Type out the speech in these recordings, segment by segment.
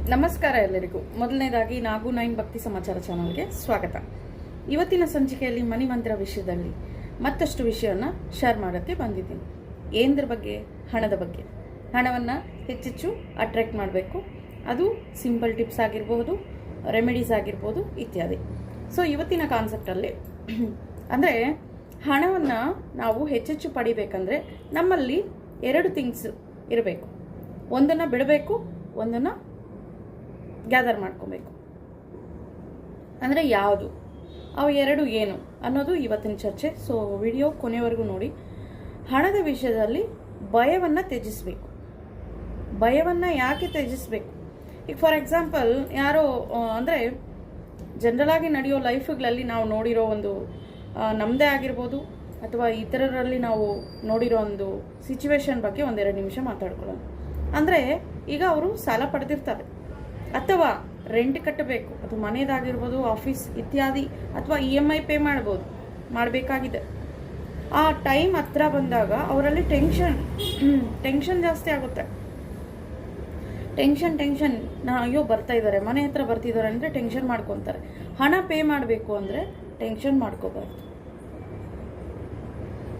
ನಮಸ್ಕಾರ ಎಲ್ಲರಿಗೂ. ಮೊದಲನೇದಾಗಿ ನಾಗು 9 ಭಕ್ತಿ ಸಮಾಚಾರ ಚಾನಲ್ಗೆ ಸ್ವಾಗತ. ಇವತ್ತಿನ ಸಂಚಿಕೆಯಲ್ಲಿ ಮನಿ ಮಂತ್ರ ವಿಷಯದಲ್ಲಿ ಮತ್ತಷ್ಟು ವಿಷಯವನ್ನು ಶೇರ್ ಮಾಡೋಕ್ಕೆ ಬಂದಿದ್ದೀನಿ. ಏನದ್ರ ಬಗ್ಗೆ? ಹಣದ ಬಗ್ಗೆ. ಹಣವನ್ನು ಹೆಚ್ಚೆಚ್ಚು ಅಟ್ರಾಕ್ಟ್ ಮಾಡಬೇಕು. ಅದು ಸಿಂಪಲ್ ಟಿಪ್ಸ್ ಆಗಿರ್ಬೋದು, ರೆಮಿಡೀಸ್ ಆಗಿರ್ಬೋದು ಇತ್ಯಾದಿ. ಸೊ ಇವತ್ತಿನ ಕಾನ್ಸೆಪ್ಟಲ್ಲಿ ಅಂದರೆ ಹಣವನ್ನು ನಾವು ಹೆಚ್ಚೆಚ್ಚು ಪಡಿಬೇಕಂದ್ರೆ ನಮ್ಮಲ್ಲಿ 2 ಥಿಂಗ್ಸ್ ಇರಬೇಕು. ಒಂದನ್ನು ಬಿಡಬೇಕು, ಒಂದನ್ನು ಗ್ಯಾದರ್ ಮಾಡ್ಕೊಬೇಕು. ಅಂದರೆ ಯಾವುದು, ಅವು 2 ಏನು ಅನ್ನೋದು ಇವತ್ತಿನ ಚರ್ಚೆ. ಸೊ ವಿಡಿಯೋ ಕೊನೆವರೆಗೂ ನೋಡಿ. ಹಣದ ವಿಷಯದಲ್ಲಿ ಭಯವನ್ನು ತ್ಯಜಿಸಬೇಕು. ಭಯವನ್ನು ಯಾಕೆ ತ್ಯಜಿಸಬೇಕು? ಈಗ ಫಾರ್ ಎಕ್ಸಾಂಪಲ್ ಯಾರೋ ಅಂದರೆ ಜನರಲ್ ಆಗಿ ನಡೆಯೋ ಲೈಫ್ಗಳಲ್ಲಿ ನಾವು ನೋಡಿರೋ ಒಂದು ನಮ್ಮದೇ ಆಗಿರ್ಬೋದು ಅಥವಾ ಇತರರಲ್ಲಿ ನಾವು ನೋಡಿರೋ ಒಂದು ಸಿಚುವೇಶನ್ ಬಗ್ಗೆ 1-2 ನಿಮಿಷ ಮಾತಾಡ್ಕೊಳ್ಳೋಣ. ಅಂದರೆ ಈಗ ಅವರು ಸಾಲ ಪಡೆದಿರ್ತಾರೆ ಅಥವಾ ರೆಂಟ್ ಕಟ್ಟಬೇಕು, ಅದು ಮನೆಯದಾಗಿರ್ಬೋದು, ಆಫೀಸ್ ಇತ್ಯಾದಿ, ಅಥವಾ EMI ಪೇ ಮಾಡಬೇಕಾಗಿದೆ. ಆ ಟೈಮ್ ಹತ್ರ ಬಂದಾಗ ಅವರಲ್ಲಿ ಟೆನ್ಷನ್ ಜಾಸ್ತಿ ಆಗುತ್ತೆ. ಟೆನ್ಷನ್ ಅಯ್ಯೋ ಬರ್ತಾ ಇದ್ದಾರೆ, ಮನೆ ಹತ್ರ ಬರ್ತಿದ್ದಾರೆ ಅಂದರೆ ಟೆನ್ಷನ್ ಮಾಡ್ಕೊತಾರೆ. ಹಣ ಪೇ ಮಾಡಬೇಕು ಅಂದರೆ ಟೆನ್ಷನ್ ಮಾಡ್ಕೋಬಾರ್ದು.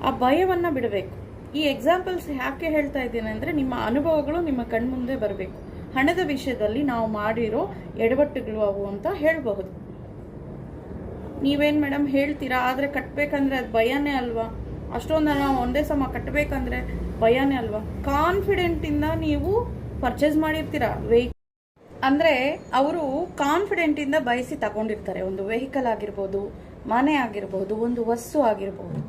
ಆ ಭಯವನ್ನು ಬಿಡಬೇಕು. ಈ ಎಕ್ಸಾಂಪಲ್ಸ್ ಯಾಕೆ ಹೇಳ್ತಾ ಇದ್ದೇನೆ ಅಂದರೆ ನಿಮ್ಮ ಅನುಭವಗಳು ನಿಮ್ಮ ಕಣ್ಮುಂದೆ ಬರಬೇಕು. ಹಣದ ವಿಷಯದಲ್ಲಿ ನಾವು ಮಾಡಿರೋ ಎಡವಟ್ಟುಗಳು ಅವು ಅಂತ ಹೇಳಬಹುದು. ನೀವೇನು ಮೇಡಮ್ ಹೇಳ್ತೀರಾ, ಆದರೆ ಕಟ್ಟಬೇಕಂದ್ರೆ ಅದು ಭಯನೇ ಅಲ್ವಾ? ಅಷ್ಟೊಂದು ನಾವು ಒಂದೇ ಸಮ ಕಟ್ಟಬೇಕಂದ್ರೆ ಭಯನೇ ಅಲ್ವಾ? ಕಾನ್ಫಿಡೆಂಟಿಂದ ನೀವು ಪರ್ಚೇಸ್ ಮಾಡಿರ್ತೀರಾ ಅಂದರೆ ಅವರು ಕಾನ್ಫಿಡೆಂಟಿಂದ ಬಯಸಿ ತಗೊಂಡಿರ್ತಾರೆ. ಒಂದು ವೆಹಿಕಲ್ ಆಗಿರ್ಬೋದು, ಮನೆ ಆಗಿರ್ಬೋದು, ಒಂದು ವಸ್ತು ಆಗಿರ್ಬೋದು,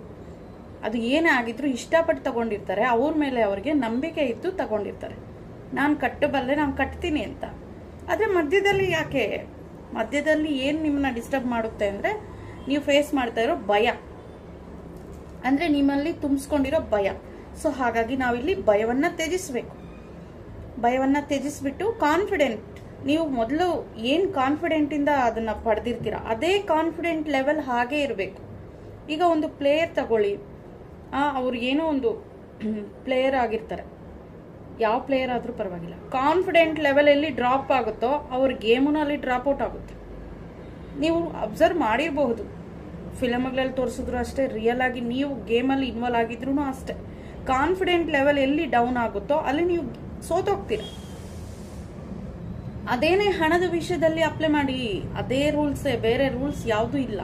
ಅದು ಏನೇ ಆಗಿದ್ರು ಇಷ್ಟಪಟ್ಟು ತಗೊಂಡಿರ್ತಾರೆ. ಅವ್ರ ಮೇಲೆ ಅವ್ರಿಗೆ ನಂಬಿಕೆ ಇದ್ದು ತಗೊಂಡಿರ್ತಾರೆ. ನಾನು ಕಟ್ಟಬಲ್ಲೆ, ನಾನು ಕಟ್ತೀನಿ ಅಂತ. ಆದರೆ ಮಧ್ಯದಲ್ಲಿ ಏನು ನಿಮ್ಮನ್ನ ಡಿಸ್ಟರ್ಬ್ ಮಾಡುತ್ತೆ ಅಂದರೆ ನೀವು ಫೇಸ್ ಮಾಡ್ತಾ ಇರೋ ಭಯ, ಅಂದರೆ ನಿಮ್ಮಲ್ಲಿ ತುಂಬಿಸ್ಕೊಂಡಿರೋ ಭಯ. ಸೊ ಹಾಗಾಗಿ ನಾವಿಲ್ಲಿ ಭಯವನ್ನು ತ್ಯಜಿಸಬೇಕು. ಭಯವನ್ನು ತ್ಯಜಿಸ್ಬಿಟ್ಟು ಕಾನ್ಫಿಡೆಂಟ್, ನೀವು ಮೊದಲು ಏನು ಕಾನ್ಫಿಡೆಂಟಿಂದ ಅದನ್ನು ಪಡೆದಿರ್ತೀರ ಅದೇ ಕಾನ್ಫಿಡೆಂಟ್ ಲೆವೆಲ್ ಹಾಗೇ ಇರಬೇಕು. ಈಗ ಒಂದು ಪ್ಲೇಯರ್ ತಗೊಳ್ಳಿ, ಅವ್ರು ಏನೋ ಒಂದು ಪ್ಲೇಯರ್ ಆಗಿರ್ತಾರೆ, ಯಾವ ಪ್ಲೇಯರ್ ಆದರೂ ಪರವಾಗಿಲ್ಲ, ಕಾನ್ಫಿಡೆಂಟ್ ಲೆವೆಲ್ ಎಲ್ಲಿ ಡ್ರಾಪ್ ಆಗುತ್ತೋ ಅವ್ರ ಗೇಮ್ನಲ್ಲಿ ಡ್ರಾಪ್ ಔಟ್ ಆಗುತ್ತೆ. ನೀವು ಅಬ್ಸರ್ವ್ ಮಾಡಿರಬಹುದು, ಫಿಲಮ್ಗಳಲ್ಲಿ ತೋರಿಸಿದ್ರು ಅಷ್ಟೇ, ರಿಯಲ್ ಆಗಿ ನೀವು ಗೇಮಲ್ಲಿ ಇನ್ವಾಲ್ವ್ ಆಗಿದ್ರು ಅಷ್ಟೇ. ಕಾನ್ಫಿಡೆಂಟ್ ಲೆವೆಲ್ ಎಲ್ಲಿ ಡೌನ್ ಆಗುತ್ತೋ ಅಲ್ಲಿ ನೀವು ಸೋತೋಗ್ತೀರ. ಅದೇನೇ ಹಣದ ವಿಷಯದಲ್ಲಿ ಅಪ್ಲೈ ಮಾಡಿ, ಅದೇ ರೂಲ್ಸೇ, ಬೇರೆ ರೂಲ್ಸ್ ಯಾವುದೂ ಇಲ್ಲ.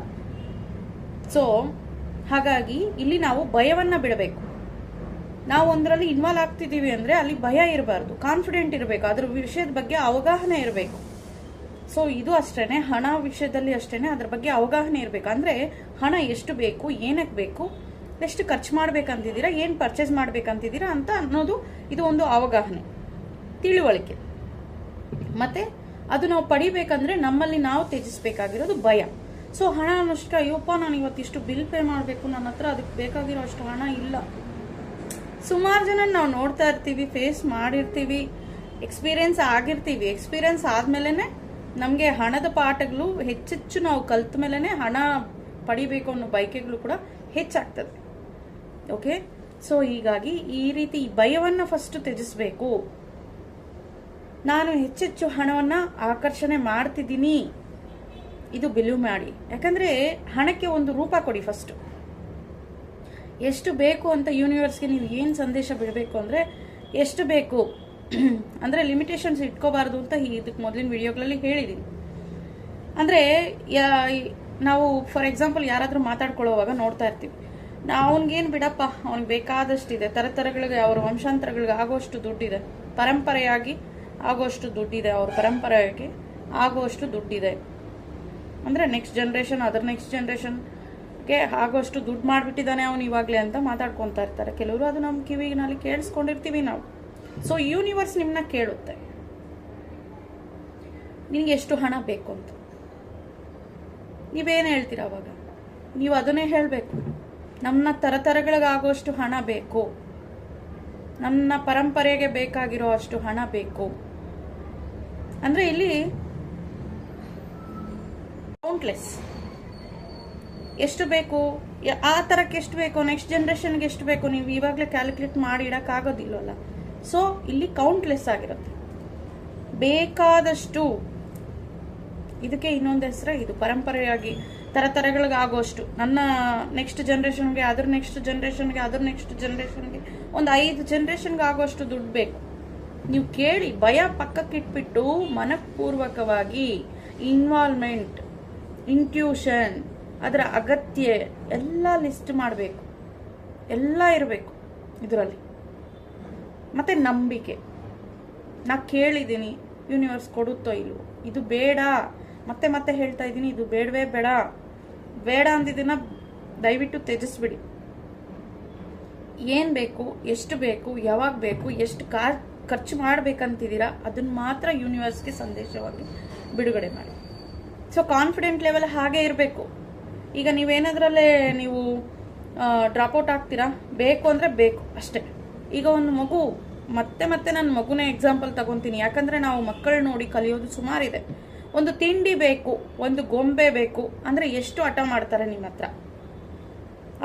ಸೊ ಹಾಗಾಗಿ ಇಲ್ಲಿ ನಾವು ಭಯವನ್ನು ಬಿಡಬೇಕು. ನಾವು ಒಂದರಲ್ಲಿ ಇನ್ವಾಲ್ವ್ ಆಗ್ತಿದ್ದೀವಿ ಅಂದರೆ ಅಲ್ಲಿ ಭಯ ಇರಬಾರ್ದು, ಕಾನ್ಫಿಡೆಂಟ್ ಇರಬೇಕು, ಅದ್ರ ವಿಷಯದ ಬಗ್ಗೆ ಅವಗಾಹನೆ ಇರಬೇಕು. ಸೊ ಇದು ಅಷ್ಟೇ, ಹಣ ವಿಷಯದಲ್ಲಿ ಅಷ್ಟೇ, ಅದ್ರ ಬಗ್ಗೆ ಅವಗಾಹನೆ ಇರಬೇಕು. ಅಂದರೆ ಹಣ ಎಷ್ಟು ಬೇಕು, ಏನಕ್ಕೆ ಬೇಕು, ಎಷ್ಟು ಖರ್ಚು ಮಾಡ್ಬೇಕಂತಿದ್ದೀರಾ, ಏನು ಪರ್ಚೇಸ್ ಮಾಡ್ಬೇಕಂತಿದ್ದೀರಾ ಅಂತ ಅನ್ನೋದು ಇದು ಒಂದು ಅವಗಾಹನೆ, ತಿಳುವಳಿಕೆ. ಮತ್ತೆ ಅದು ನಾವು ಪಡಿಬೇಕಂದ್ರೆ ನಮ್ಮಲ್ಲಿ ನಾವು ತ್ಯಜಿಸಬೇಕಾಗಿರೋದು ಭಯ. ಸೊ ಹಣ ಅನ್ನೋಷ್ಟು ಅಯ್ಯಪ್ಪ ನಾನು ಇವತ್ತಿಷ್ಟು ಬಿಲ್ ಪೇ ಮಾಡಬೇಕು, ನನ್ನ ಹತ್ರ ಅದಕ್ಕೆ ಬೇಕಾಗಿರೋ ಅಷ್ಟು ಹಣ ಇಲ್ಲ. ಸುಮಾರು ಜನ ನಾವು ನೋಡ್ತಾ ಇರ್ತೀವಿ, ಫೇಸ್ ಮಾಡಿರ್ತೀವಿ, ಎಕ್ಸ್ಪೀರಿಯನ್ಸ್ ಆಗಿರ್ತೀವಿ. ಎಕ್ಸ್ಪೀರಿಯನ್ಸ್ ಆದ್ಮೇಲೆ ನಮಗೆ ಹಣದ ಪಾಠಗಳು ಹೆಚ್ಚೆಚ್ಚು ನಾವು ಕಲ್ತ ಮೇಲೇ ಹಣ ಪಡಿಬೇಕು ಅನ್ನೋ ಬಯಕೆಗಳು ಕೂಡ ಹೆಚ್ಚಾಗ್ತದೆ. ಓಕೆ, ಸೊ ಹೀಗಾಗಿ ಈ ರೀತಿ ಭಯವನ್ನು ಫಸ್ಟ್ ತ್ಯಜಿಸಬೇಕು. ನಾನು ಹೆಚ್ಚೆಚ್ಚು ಹಣವನ್ನು ಆಕರ್ಷಣೆ ಮಾಡ್ತಿದ್ದೀನಿ, ಇದು ಬಿಲೀವ್ ಮಾಡಿ. ಯಾಕಂದರೆ ಹಣಕ್ಕೆ ಒಂದು ರೂಪ ಕೊಡಿ. ಫಸ್ಟ್ ಎಷ್ಟು ಬೇಕು ಅಂತ ಯೂನಿವರ್ಸ್ಗೆ ನೀವು ಏನು ಸಂದೇಶ ಬಿಡಬೇಕು ಅಂದರೆ ಎಷ್ಟು ಬೇಕು ಅಂದರೆ ಲಿಮಿಟೇಷನ್ಸ್ ಇಟ್ಕೋಬಾರ್ದು ಅಂತ ಇದಕ್ಕೆ ಮೊದಲಿನ ವಿಡಿಯೋಗಳಲ್ಲಿ ಹೇಳಿದ್ದೀನಿ. ಅಂದರೆ ನಾವು ಫಾರ್ ಎಕ್ಸಾಂಪಲ್ ಯಾರಾದರೂ ಮಾತಾಡ್ಕೊಳ್ಳೋವಾಗ ನೋಡ್ತಾ ಇರ್ತೀವಿ, ಅವನಿಗೇನು ಬಿಡಪ್ಪ, ಅವ್ನಿಗೆ ಬೇಕಾದಷ್ಟಿದೆ, ತರತರಗಳಿಗೆ ಅವ್ರ ವಂಶಾಂತರಗಳಿಗೆ ಆಗೋಷ್ಟು ದುಡ್ಡಿದೆ, ಪರಂಪರೆಯಾಗಿ ಆಗೋಷ್ಟು ದುಡ್ಡಿದೆ, ಅವ್ರ ಪರಂಪರೆಯಾಗಿ ಆಗೋಷ್ಟು ದುಡ್ಡಿದೆ, ಅಂದರೆ ನೆಕ್ಸ್ಟ್ ಜನ್ರೇಷನ್, ಅದರ್ ನೆಕ್ಸ್ಟ್ ಜನ್ರೇಷನ್ಗೆ ಆಗೋಷ್ಟು ದುಡ್ಡು ಮಾಡಿಬಿಟ್ಟಿದ್ದಾನೆ ಅವನು ಇವಾಗಲೇ ಅಂತ ಮಾತಾಡ್ಕೊತಾ ಇರ್ತಾರೆ ಕೆಲವರು. ಅದು ನಮ್ಮ ಕಿವಿನಲ್ಲಿ ಕೇಳಿಸ್ಕೊಂಡಿರ್ತೀವಿ ನಾವು. ಸೊ ಯೂನಿವರ್ಸ್ ನಿಮ್ಮನ್ನ ಕೇಳುತ್ತೆ, ನಿನಗೆ ಎಷ್ಟು ಹಣ ಬೇಕು ಅಂತ. ನೀವೇನು ಹೇಳ್ತೀರ ಅವಾಗ? ನೀವು ಅದನ್ನೇ ಹೇಳಬೇಕು, ನಮ್ಮ ತರತರಗಳಿಗಾಗೋಷ್ಟು ಹಣ ಬೇಕು, ನನ್ನ ಪರಂಪರೆಗೆ ಬೇಕಾಗಿರೋ ಅಷ್ಟು ಹಣ ಬೇಕು. ಅಂದರೆ ಇಲ್ಲಿ ಕೌಂಟ್ಲೆಸ್ ಎಷ್ಟು ಬೇಕು, ಆ ಥರಕ್ಕೆ ಎಷ್ಟು ಬೇಕು, ನೆಕ್ಸ್ಟ್ ಜನ್ರೇಷನ್ಗೆ ಎಷ್ಟು ಬೇಕು, ನೀವು ಇವಾಗಲೇ ಕ್ಯಾಲ್ಕುಲೇಟ್ ಮಾಡಿ ಇಡೋಕ್ಕಾಗೋದಿಲ್ಲವಲ್ಲ. ಸೊ ಇಲ್ಲಿ ಕೌಂಟ್ಲೆಸ್ ಆಗಿರುತ್ತೆ. ಬೇಕಾದಷ್ಟು. ಇದಕ್ಕೆ ಇನ್ನೊಂದು ಹೆಸರೇ ಇದು, ಪರಂಪರೆಯಾಗಿ ತರತರಗಳಿಗಾಗುವಷ್ಟು. ನನ್ನ ನೆಕ್ಸ್ಟ್ ಜನ್ರೇಷನ್ಗೆ, ಅದ್ರ ನೆಕ್ಸ್ಟ್ ಜನ್ರೇಷನ್ಗೆ, ಅದ್ರ ನೆಕ್ಸ್ಟ್ ಜನ್ರೇಷನ್ಗೆ, ಒಂದು 5 ಜನ್ರೇಷನ್ಗೆ ಆಗುವಷ್ಟು ದುಡ್ಡು ಬೇಕು. ನೀವು ಕೇಳಿ, ಭಯ ಪಕ್ಕಕ್ಕಿಟ್ಬಿಟ್ಟು ಮನಪೂರ್ವಕವಾಗಿ ಇನ್ವಾಲ್ವ್ಮೆಂಟ್, ಇಂಟ್ಯೂಷನ್, ಅದರ ಅಗತ್ಯ ಎಲ್ಲ ಲಿಸ್ಟ್ ಮಾಡಬೇಕು. ಎಲ್ಲ ಇರಬೇಕು ಇದರಲ್ಲಿ. ಮತ್ತೆ ನಂಬಿಕೆ. ನಾ ಕೇಳಿದ್ದೀನಿ, ಯೂನಿವರ್ಸ್ ಕೊಡುತ್ತೋ ಇಲ್ವೋ, ಇದು ಬೇಡ, ಮತ್ತೆ ಮತ್ತೆ ಹೇಳ್ತಾ ಇದ್ದೀನಿ, ಇದು ಬೇಡವೇ ಬೇಡ. ಬೇಡ ಅಂದಿದ್ದನ್ನ ದಯವಿಟ್ಟು ತ್ಯಜಿಸ್ಬಿಡಿ. ಏನ್ ಬೇಕು, ಎಷ್ಟು ಬೇಕು, ಯಾವಾಗ ಬೇಕು, ಎಷ್ಟು ಖರ್ಚು ಮಾಡ್ಬೇಕಂತಿದ್ದೀರಾ ಅದನ್ನ ಮಾತ್ರ ಯೂನಿವರ್ಸ್ಗೆ ಸಂದೇಶವಾಗಿ ಬಿಡುಗಡೆ ಮಾಡಿ. ಸೊ ಕಾನ್ಫಿಡೆಂಟ್ ಲೆವೆಲ್ ಹಾಗೆ ಇರಬೇಕು. ಈಗ ನೀವೇನಾದ್ರಲ್ಲೇ ನೀವು ಡ್ರಾಪ್ಔಟ್ ಆಗ್ತೀರಾ, ಬೇಕು ಅಂದ್ರೆ ಬೇಕು ಅಷ್ಟೇ. ಈಗ ಒಂದು ಮಗು, ಮತ್ತೆ ಮತ್ತೆ ನನ್ನ ಮಗುನೇ ಎಕ್ಸಾಂಪಲ್ ತಗೊಂತೀನಿ, ಯಾಕಂದ್ರೆ ನಾವು ಮಕ್ಕಳು ನೋಡಿ ಕಲಿಯೋದು ಸುಮಾರಿದೆ. ಒಂದು ತಿಂಡಿ ಬೇಕು, ಒಂದು ಗೊಂಬೆ ಬೇಕು ಅಂದ್ರೆ ಎಷ್ಟು ಹಠ ಮಾಡ್ತಾರೆ ನಿಮ್ಮ ಹತ್ರ.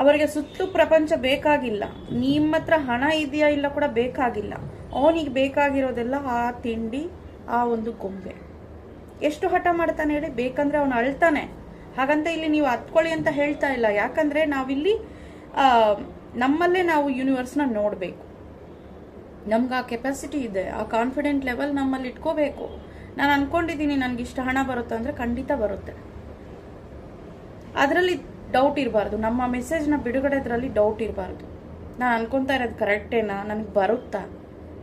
ಅವರಿಗೆ ಸುತ್ತು ಪ್ರಪಂಚ ಬೇಕಾಗಿಲ್ಲ, ನಿಮ್ಮ ಹತ್ರ ಹಣ ಇದೆಯಾ ಇಲ್ಲ ಕೂಡ ಬೇಕಾಗಿಲ್ಲ. ಅವನಿಗೆ ಬೇಕಾಗಿರೋದೆಲ್ಲ ಆ ತಿಂಡಿ, ಆ ಒಂದು ಗೊಂಬೆ. ಎಷ್ಟು ಹಠ ಮಾಡ್ತಾನೆ ಹೇಳಿ, ಬೇಕಂದ್ರೆ ಅವನು ಅಳ್ತಾನೆ. ಹಾಗಂತ ಇಲ್ಲಿ ನೀವು ಹತ್ಕೊಳ್ಳಿ ಅಂತ ಹೇಳ್ತಾ ಇಲ್ಲ, ಯಾಕಂದ್ರೆ ನಾವಿಲ್ಲಿ ನಮ್ಮಲ್ಲೇ ನಾವು ಯೂನಿವರ್ಸ್ನ ನೋಡಬೇಕು. ನಮ್ಗೆ ಆ ಕೆಪಾಸಿಟಿ ಇದೆ, ಆ ಕಾನ್ಫಿಡೆಂಟ್ ಲೆವೆಲ್ ನಮ್ಮಲ್ಲಿ ಇಟ್ಕೋಬೇಕು. ನಾನು ಅನ್ಕೊಂಡಿದ್ದೀನಿ ನನಗಿಷ್ಟು ಹಣ ಬರುತ್ತೆ ಅಂದ್ರೆ ಖಂಡಿತ ಬರುತ್ತೆ. ಅದರಲ್ಲಿ ಡೌಟ್ ಇರಬಾರ್ದು. ನಮ್ಮ ಮೆಸೇಜ್ನ ಬಿಡುಗಡೆದ್ರಲ್ಲಿ ಡೌಟ್ ಇರಬಾರ್ದು. ನಾನು ಅನ್ಕೊಂತಾ ಇರೋದು ಕರೆಕ್ಟೇನಾ, ನನಗೆ ಬರುತ್ತಾ,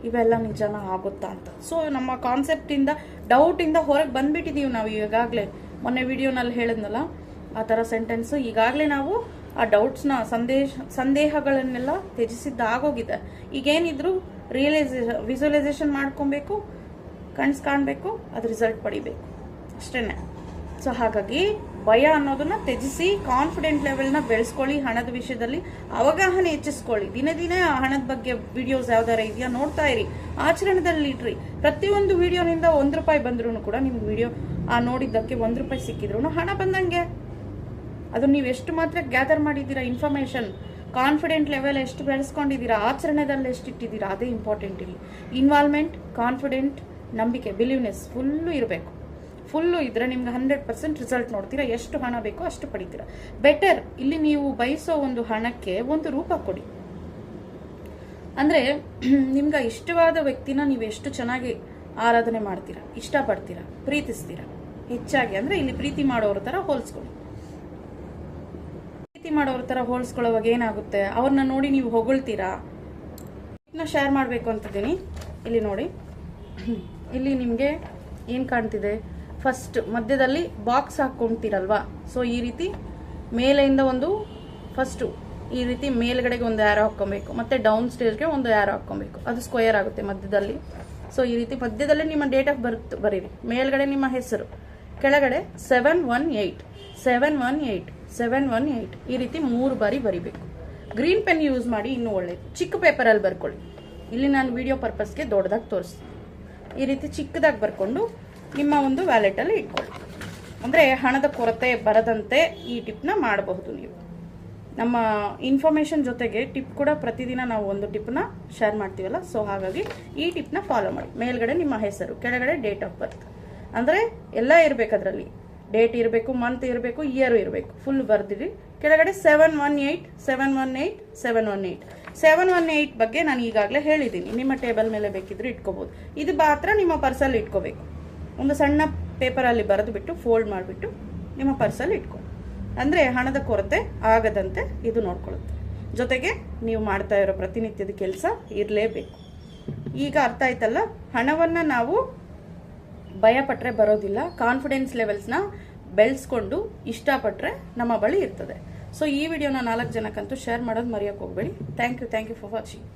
ಇವೆಲ್ಲ ನಿಜನ ಆಗುತ್ತಾ ಅಂತ. ಸೊ ನಮ್ಮ ಕಾನ್ಸೆಪ್ಟಿಂದ, ಡೌಟಿಂದ ಹೊರಗೆ ಬಂದ್ಬಿಟ್ಟಿದ್ದೀವಿ ನಾವು ಈಗಾಗಲೇ. ಮೊನ್ನೆ ವಿಡಿಯೋನಲ್ಲಿ ಹೇಳಿದ್ನಲ್ಲ ಆ ಥರ ಸೆಂಟೆನ್ಸ್. ಈಗಾಗಲೇ ನಾವು ಆ ಡೌಟ್ಸ್ನ, ಸಂದೇಹಗಳನ್ನೆಲ್ಲ ತ್ಯಜಿಸಿದ್ದಾಗೋಗಿದೆ. ಈಗೇನಿದ್ರು ವಿಜುವಲೈಸೇಷನ್ ಮಾಡ್ಕೊಬೇಕು, ಕಣ್ಸ್ ಕಾಣಬೇಕು, ಅದು ರಿಸಲ್ಟ್ ಪಡಿಬೇಕು ಅಷ್ಟೇನೆ. ಸೊ ಹಾಗಾಗಿ ಭಯ ಅನ್ನೋದನ್ನ ತ್ಯಜಿಸಿ ಕಾನ್ಫಿಡೆಂಟ್ ಲೆವೆಲ್ನ ಬೆಳೆಸ್ಕೊಳ್ಳಿ. ಹಣದ ವಿಷಯದಲ್ಲಿ ಅವಗಾಹನೆ ಹೆಚ್ಚಿಸ್ಕೊಳ್ಳಿ. ದಿನೇ ದಿನೇ ಆ ಹಣದ ಬಗ್ಗೆ ವಿಡಿಯೋಸ್ ಯಾವ್ದಾರ ಇದೆಯಾ ನೋಡ್ತಾ ಇರಿ, ಆಚರಣೆದಲ್ಲಿ ಇಟ್ರಿ. ಪ್ರತಿಯೊಂದು ವಿಡಿಯೋನಿಂದ ₹1 ಬಂದ್ರೂ ಕೂಡ ನಿಮ್ಗೆ ವಿಡಿಯೋ ನೋಡಿದ್ದಕ್ಕೆ ₹1 ಸಿಕ್ಕಿದ್ರು ಹಣ ಬಂದಂಗೆ. ಅದು ನೀವು ಎಷ್ಟು ಮಾತ್ರ ಗ್ಯಾದರ್ ಮಾಡಿದ್ದೀರಾ ಇನ್ಫಾರ್ಮೇಶನ್, ಕಾನ್ಫಿಡೆಂಟ್ ಲೆವೆಲ್ ಎಷ್ಟು ಬೆಳೆಸ್ಕೊಂಡಿದ್ದೀರಾ, ಆಚರಣೆದಲ್ಲಿ ಎಷ್ಟು ಇಟ್ಟಿದ್ದೀರಾ, ಅದೇ ಇಂಪಾರ್ಟೆಂಟ್ ಇಲ್ಲಿ. ಇನ್ವಾಲ್ವ್ಮೆಂಟ್, ಕಾನ್ಫಿಡೆಂಟ್, ನಂಬಿಕೆ, ಬಿಲೀವ್ನೆಸ್ ಫುಲ್ಲು ಇರಬೇಕು. ಫುಲ್ಲು ಇದ್ರೆ ನಿಮ್ಗೆ 100% ರಿಸಲ್ಟ್ ನೋಡ್ತೀರಾ. ಎಷ್ಟು ಹಣ ಬೇಕೋ ಅಷ್ಟು ಪಡಿತೀರಾ. ಬೆಟರ್ ಇಲ್ಲಿ ನೀವು ಬಯಸೋ ಒಂದು ಹಣಕ್ಕೆ ಒಂದು ರೂಪ ಕೊಡಿ. ಅಂದ್ರೆ ನಿಮ್ಗೆ ಇಷ್ಟವಾದ ವ್ಯಕ್ತಿನ ನೀವು ಎಷ್ಟು ಚೆನ್ನಾಗಿ ಆರಾಧನೆ ಮಾಡ್ತೀರಾ, ಇಷ್ಟಪಡ್ತೀರಾ, ಪ್ರೀತಿಸ್ತೀರಾ ಹೆಚ್ಚಾಗಿ. ಅಂದ್ರೆ ಇಲ್ಲಿ ಪ್ರೀತಿ ಮಾಡೋರ ತರ ಹೋಲಿಸ್ಕೊಳ್ಳಿ. ಪ್ರೀತಿ ಮಾಡೋರ ತರ ಹೋಲಿಸ್ಕೊಳ್ಳೋವಾಗ ಏನಾಗುತ್ತೆ, ಅವ್ರನ್ನ ನೋಡಿ ನೀವು ಹೊಗಳ್ತೀರಾ. ಶೇರ್ ಮಾಡಬೇಕು ಅಂತಿದ್ದೀನಿ. ಇಲ್ಲಿ ನೋಡಿ, ಇಲ್ಲಿ ನಿಮಗೆ ಏನು ಕಾಣ್ತಿದೆ, ಫಸ್ಟ್ ಮಧ್ಯದಲ್ಲಿ ಬಾಕ್ಸ್ ಹಾಕ್ಕೊಂತೀರಲ್ವಾ. ಸೊ ಈ ರೀತಿ ಮೇಲೆಯಿಂದ ಒಂದು ಫಸ್ಟು ಈ ರೀತಿ ಮೇಲ್ಗಡೆಗೆ ಒಂದು ಆರೋ ಹಾಕ್ಕೊಬೇಕು, ಮತ್ತೆ ಡೌನ್ ಸ್ಟೇಜ್ಗೆ ಒಂದು ಆರೋ ಹಾಕ್ಕೊಬೇಕು. ಅದು ಸ್ಕ್ವೇರ್ ಆಗುತ್ತೆ ಮಧ್ಯದಲ್ಲಿ. ಸೊ ಈ ರೀತಿ ಮಧ್ಯದಲ್ಲಿ ನಿಮ್ಮ ಡೇಟ್ ಆಫ್ ಬರ್ತ್ ಬರೀರಿ, ಮೇಲ್ಗಡೆ ನಿಮ್ಮ ಹೆಸರು, ಕೆಳಗಡೆ 718 718 718 ಈ ರೀತಿ 3 ಬಾರಿ ಬರಿಬೇಕು. ಗ್ರೀನ್ ಪೆನ್ ಯೂಸ್ ಮಾಡಿ ಇನ್ನೂ ಒಳ್ಳೇದು. ಚಿಕ್ಕ ಪೇಪರಲ್ಲಿ ಬರ್ಕೊಳ್ಳಿ. ಇಲ್ಲಿ ನಾನು ವಿಡಿಯೋ ಪರ್ಪಸ್ಗೆ ದೊಡ್ಡದಾಗಿ ತೋರಿಸ್ತೀನಿ. ಈ ರೀತಿ ಚಿಕ್ಕದಾಗಿ ಬರ್ಕೊಂಡು ನಿಮ್ಮ ಒಂದು ವ್ಯಾಲೆಟಲ್ಲಿ ಇಟ್ಕೊಳ್ಳಿ. ಅಂದರೆ ಹಣದ ಕೊರತೆ ಬರದಂತೆ ಈ ಟಿಪ್ನ ಮಾಡಬಹುದು ನೀವು. ನಮ್ಮ ಇನ್ಫಾರ್ಮೇಷನ್ ಜೊತೆಗೆ ಟಿಪ್ ಕೂಡ ಪ್ರತಿದಿನ ನಾವು ಒಂದು ಟಿಪ್ನ ಶೇರ್ ಮಾಡ್ತೀವಲ್ಲ. ಸೊ ಹಾಗಾಗಿ ಈ ಟಿಪ್ನ ಫಾಲೋ ಮಾಡಿ. ಮೇಲ್ಗಡೆ ನಿಮ್ಮ ಹೆಸರು, ಕೆಳಗಡೆ ಡೇಟ್ ಆಫ್ ಬರ್ತ್, ಅಂದರೆ ಎಲ್ಲ ಇರಬೇಕು. ಅದರಲ್ಲಿ ಡೇಟ್ ಇರಬೇಕು, ಮಂತ್ ಇರಬೇಕು, ಇಯರ್ ಇರಬೇಕು. ಫುಲ್ ಬರ್ದಿರಿ. ಕೆಳಗಡೆ 718 718 718 718 ಬಗ್ಗೆ ನಾನು ಈಗಾಗಲೇ ಹೇಳಿದ್ದೀನಿ. ನಿಮ್ಮ ಟೇಬಲ್ ಮೇಲೆ ಬೇಕಿದ್ರೆ ಇಟ್ಕೋಬಹುದು. ಇದು ಮಾತ್ರ ನಿಮ್ಮ ಪರ್ಸಲ್ಲಿ ಇಟ್ಕೋಬೇಕು. ಒಂದು ಸಣ್ಣ ಪೇಪರಲ್ಲಿ ಬರೆದು ಬಿಟ್ಟು ಫೋಲ್ಡ್ ಮಾಡಿಬಿಟ್ಟು ನಿಮ್ಮ ಪರ್ಸಲ್ಲಿ ಇಟ್ಕೊ. ಅಂದರೆ ಹಣದ ಕೊರತೆ ಆಗದಂತೆ ಇದು ನೋಡ್ಕೊಳ್ಳುತ್ತೆ. ಜೊತೆಗೆ ನೀವು ಮಾಡ್ತಾ ಇರೋ ಪ್ರತಿನಿತ್ಯದ ಕೆಲಸ ಇರಲೇಬೇಕು. ಈಗ ಅರ್ಥ ಆಯ್ತಲ್ಲ, ಹಣವನ್ನು ನಾವು ಭಯಪಟ್ಟರೆ ಬರೋದಿಲ್ಲ. ಕಾನ್ಫಿಡೆನ್ಸ್ ಲೆವೆಲ್ಸ್ನ ಬೆಳೆಸ್ಕೊಂಡು ಇಷ್ಟಪಟ್ಟರೆ ನಮ್ಮ ಬಳಿ ಇರ್ತದೆ. ಸೊ ಈ ವಿಡಿಯೋನ 4 ಜನಕ್ಕಂತೂ ಶೇರ್ ಮಾಡೋದು ಮರೆಯೋಕೆ ಹೋಗಬೇಡಿ. Thank you for watching.